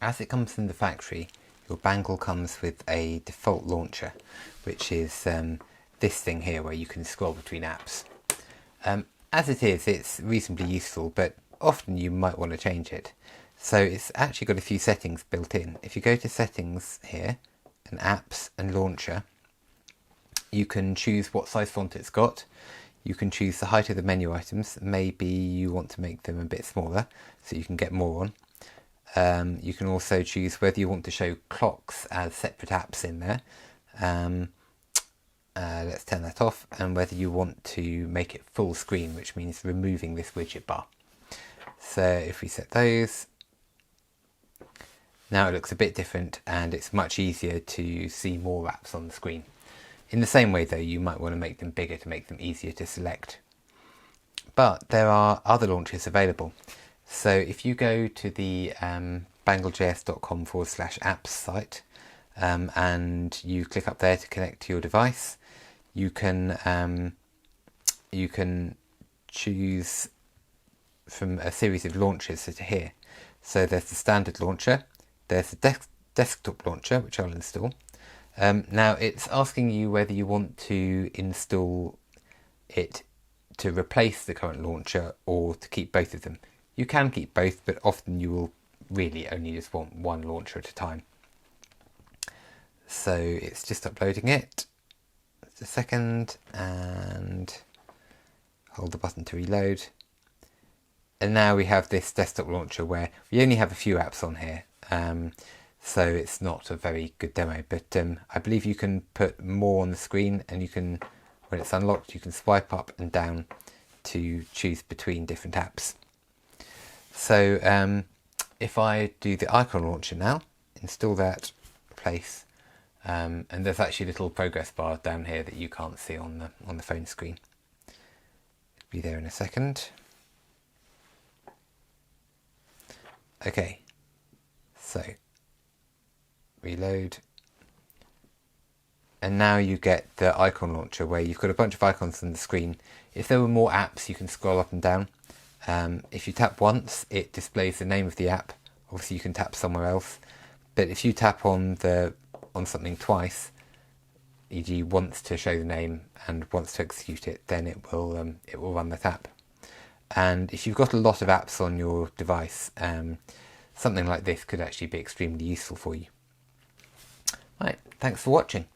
as it comes from the factory, your Bangle comes with a default launcher, which is this thing here where you can scroll between apps. As it is, it's reasonably useful, but often you might want to change it. So it's actually got a few settings built in. If you go to settings here, and apps and launcher, you can choose what size font it's got. You can choose the height of the menu items. Maybe you want to make them a bit smaller so you can get more on. You can also choose whether you want to show clocks as separate apps in there. Let's turn that off, and whether you want to make it full screen, which means removing this widget bar. So if we set those, now it looks a bit different and it's much easier to see more apps on the screen. In the same way though, you might want to make them bigger to make them easier to select. But there are other launchers available. So if you go to the Bangle.js.com/apps site and you click up there to connect to your device, you can choose from a series of launchers that are here. So there's the standard launcher, there's the desktop launcher, which I'll install. Now it's asking you whether you want to install it to replace the current launcher or to keep both of them. You can keep both, but often you will really only just want one launcher at a time. So it's just uploading it. Just a second, and hold the button to reload. And now we have this desktop launcher where we only have a few apps on here. So it's not a very good demo, but I believe you can put more on the screen, and you can, when it's unlocked, you can swipe up and down to choose between different apps. So if I do the icon launcher now, install that, replace, and there's actually a little progress bar down here that you can't see on the phone screen. It'll be there in a second. Okay, so reload, and now you get the icon launcher where you've got a bunch of icons on the screen. If there were more apps, you can scroll up and down. If you tap once, it displays the name of the app. Obviously you can tap somewhere else, but if you tap on something twice, e.g. once to show the name and once to execute it, then it will run that app. And if you've got a lot of apps on your device, something like this could actually be extremely useful for you. Right, thanks for watching.